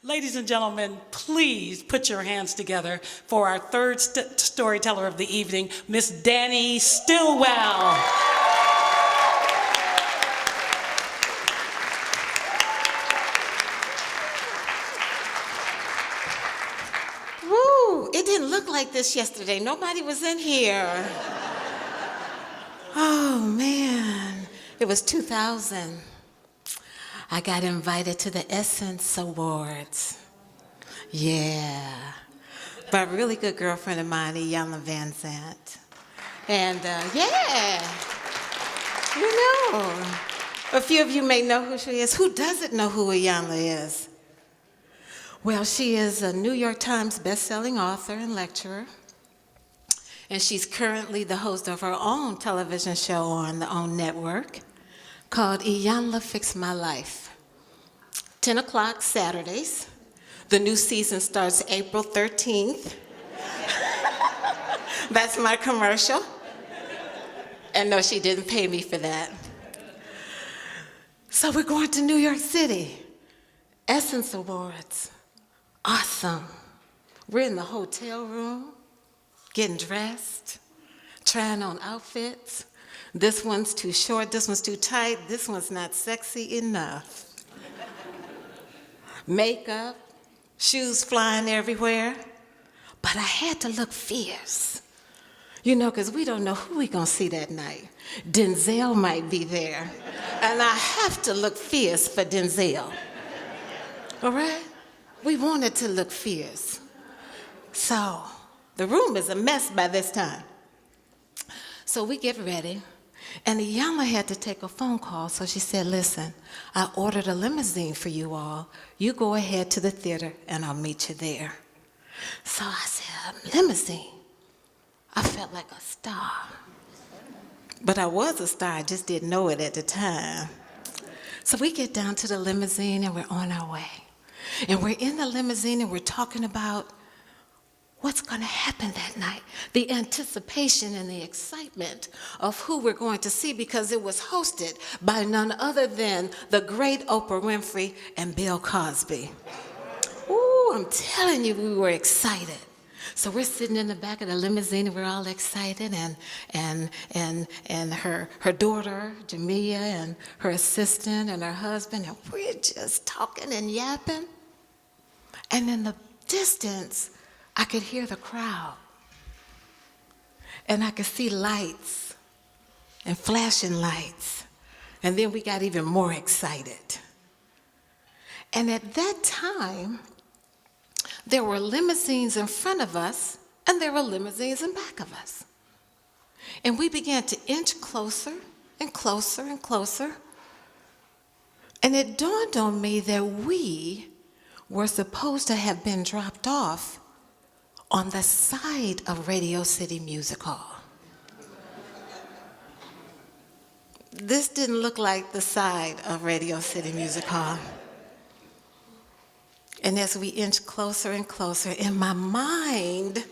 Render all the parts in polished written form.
Ladies and gentlemen, please put your hands together for our third storyteller of the evening, Miss Danni Stillwell. Woo! It didn't look like this yesterday. Nobody was in here. Oh, man. It was 2000. I got invited to the Essence Awards. Yeah. By a really good girlfriend of mine, Iyanla Van Zant. And, yeah. You know. A few of you may know who she is. Who doesn't know who Iyanla is? Well, she is a New York Times best-selling author and lecturer. And she's currently the host of her own television show on the OWN network called Iyanla Fix My Life. 10 o'clock Saturdays. The new season starts April 13th. That's my commercial. And no, she didn't pay me for that. So we're going to New York City. Essence Awards. Awesome. We're in the hotel room, getting dressed, trying on outfits. This one's too short, this one's too tight, this one's not sexy enough. Makeup, shoes flying everywhere. But I had to look fierce. You know, because we don't know who we're going to see that night. Denzel might be there. And I have to look fierce for Denzel. All right? We wanted to look fierce. So the room is a mess by this time. So we get ready. And Iyanla had to take a phone call, so she said, listen, I ordered a limousine for you all. You go ahead to the theater, and I'll meet you there. So I said, limousine? I felt like a star. But I was a star, I just didn't know it at the time. So we get down to the limousine, and we're on our way. And we're in the limousine, and we're talking about what's going to happen that night, the anticipation and the excitement of who we're going to see, because it was hosted by none other than the great Oprah Winfrey and Bill Cosby. Ooh, I'm telling you, we were excited. So we're sitting in the back of the limousine, and we're all excited, and her daughter, Jamia, and her assistant, and her husband, and we're just talking and yapping. And in the distance, I could hear the crowd, and I could see lights and flashing lights, and then we got even more excited. And at that time, there were limousines in front of us, and there were limousines in back of us. And we began to inch closer and closer and closer, and it dawned on me that we were supposed to have been dropped off on the side of Radio City Music Hall. This didn't look like the side of Radio City Music Hall. And as we inched closer and closer, in my mind,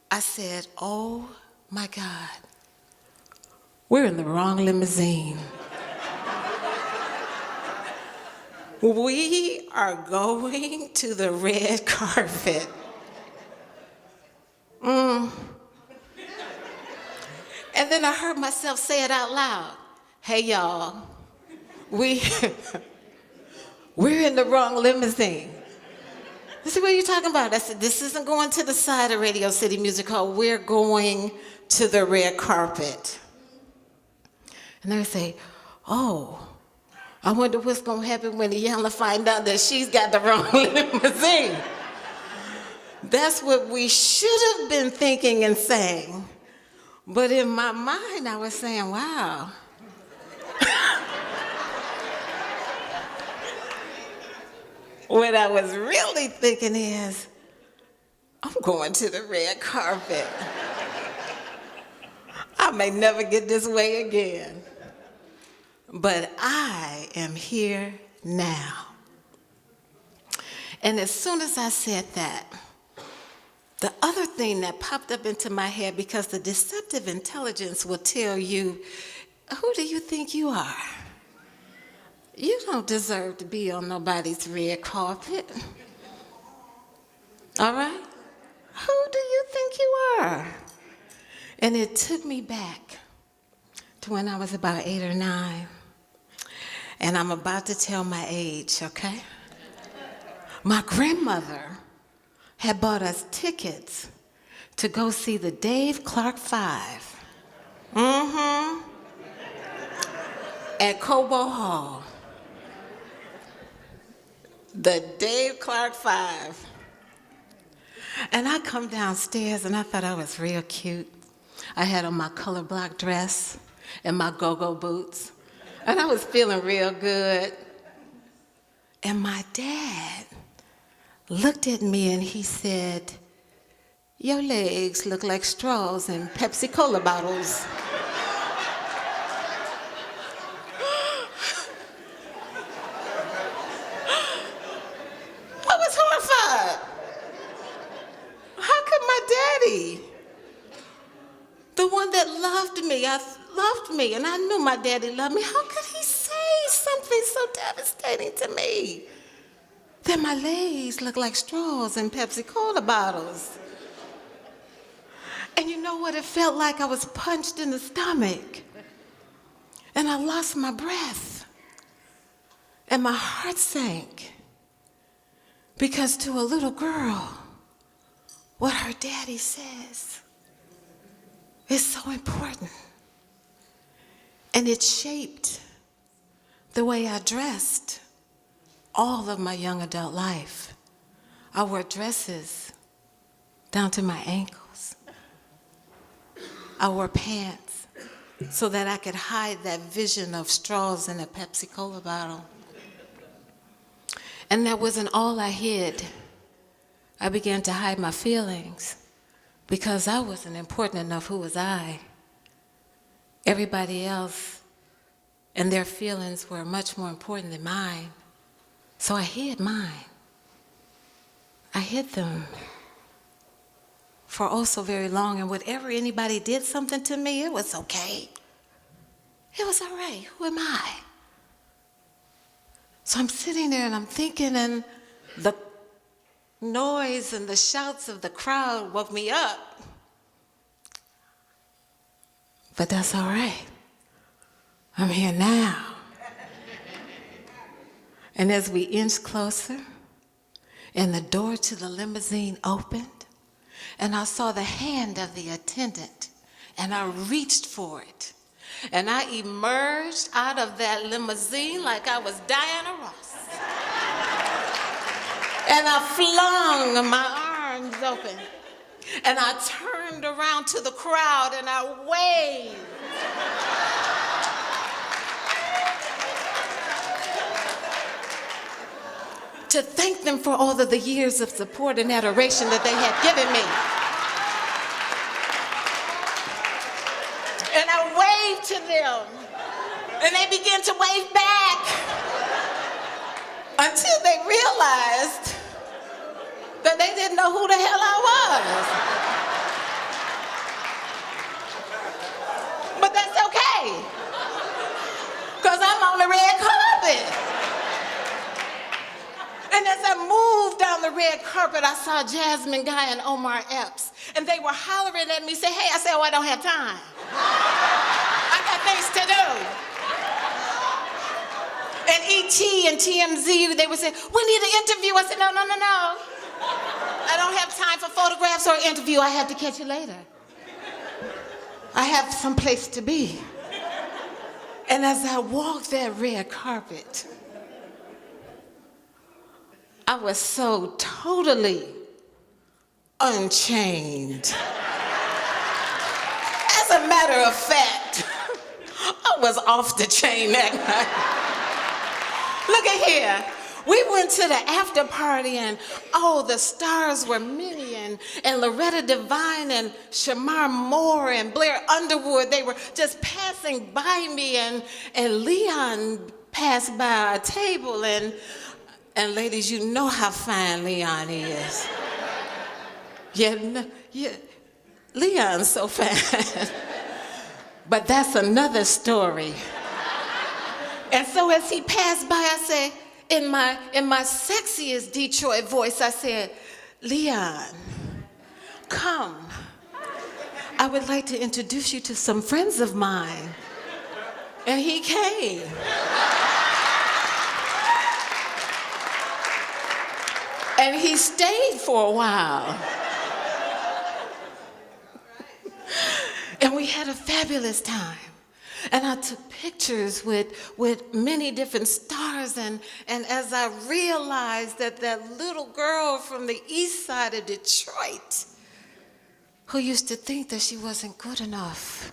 I said, oh my God, we're in the wrong limousine. We are going to the red carpet. And then I heard myself say it out loud. Hey, y'all, we're in the wrong limousine. I said, what are you talking about? I said, this isn't going to the side of Radio City Music Hall. We're going to the red carpet. And they say, oh, I wonder what's going to happen when Iyanla find out that she's got the wrong limousine. That's what we should have been thinking and saying. But in my mind, I was saying, wow. What I was really thinking is, I'm going to the red carpet. I may never get this way again. But I am here now. And as soon as I said that, the other thing that popped up into my head, because the deceptive intelligence will tell you, who do you think you are? You don't deserve to be on nobody's red carpet. All right? Who do you think you are? And it took me back to when I was about 8 or 9. And I'm about to tell my age, okay? My grandmother had bought us tickets to go see the Dave Clark 5. At Cobo Hall. The Dave Clark 5. And I come downstairs and I thought I was real cute. I had on my color block dress and my go-go boots. And I was feeling real good. And my dad looked at me and he said, "Your legs look like straws in Pepsi-Cola bottles." I was horrified. How could my daddy, the one that loved me, and I knew my daddy loved me, how could he say something so devastating to me? That my legs look like straws in Pepsi-Cola bottles. And you know what? It felt like I was punched in the stomach. And I lost my breath. And my heart sank. Because to a little girl, what her daddy says is so important. And it shaped the way I dressed all of my young adult life. I wore dresses down to my ankles. I wore pants so that I could hide that vision of straws in a Pepsi-Cola bottle. And that wasn't all I hid. I began to hide my feelings because I wasn't important enough. Who was I? Everybody else and their feelings were much more important than mine. So I hid mine. I hid them for oh so very long, and whenever anybody did something to me, it was okay. It was all right. Who am I? So I'm sitting there and I'm thinking, and the noise and the shouts of the crowd woke me up. But that's all right. I'm here now. And as we inched closer, and the door to the limousine opened, and I saw the hand of the attendant, and I reached for it. And I emerged out of that limousine like I was Diana Ross. And I flung my arms open. And I turned around to the crowd and I waved. To thank them for all of the years of support and adoration that they had given me. And I waved to them, and they began to wave back until they realized that they didn't know who the hell I was. But that's okay, because I'm on the red carpet. And as I moved down the red carpet, I saw Jasmine Guy and Omar Epps. And they were hollering at me, say, "Hey," I said, "Oh, I don't have time. I got things to do." And E.T. and TMZ, they would say, "We need an interview." I said, "No. I don't have time for photographs or interview. I have to catch you later. I have some place to be." And as I walked that red carpet, I was so totally unchained. As a matter of fact, I was off the chain that night. Look at here. We went to the after party and, oh, the stars were many, and Loretta Devine and Shamar Moore and Blair Underwood, they were just passing by me, and Leon passed by our table, and ladies, you know how fine Leon is. Yeah, Leon's so fine. But that's another story. And so as he passed by, I said, in my sexiest Detroit voice, I said, Leon, come. I would like to introduce you to some friends of mine. And he came. And he stayed for a while. And we had a fabulous time. And I took pictures with many different stars. And as I realized that that little girl from the east side of Detroit, who used to think that she wasn't good enough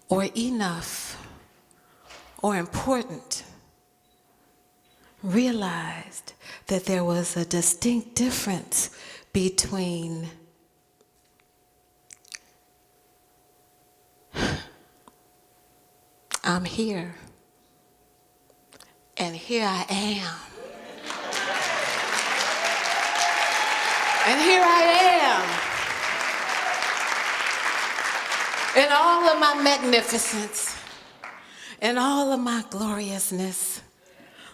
or enough or important, realized that there was a distinct difference between I'm here and here I am. And here I am in all of my magnificence, in all of my gloriousness.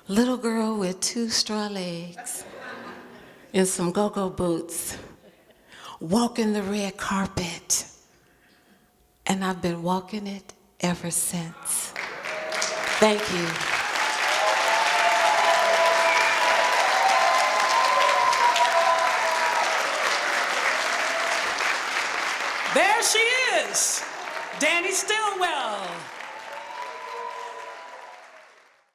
Little girl with 2 straw legs and some go-go boots, walking the red carpet. And I've been walking it ever since. Thank you. There she is, Danni Stillwell.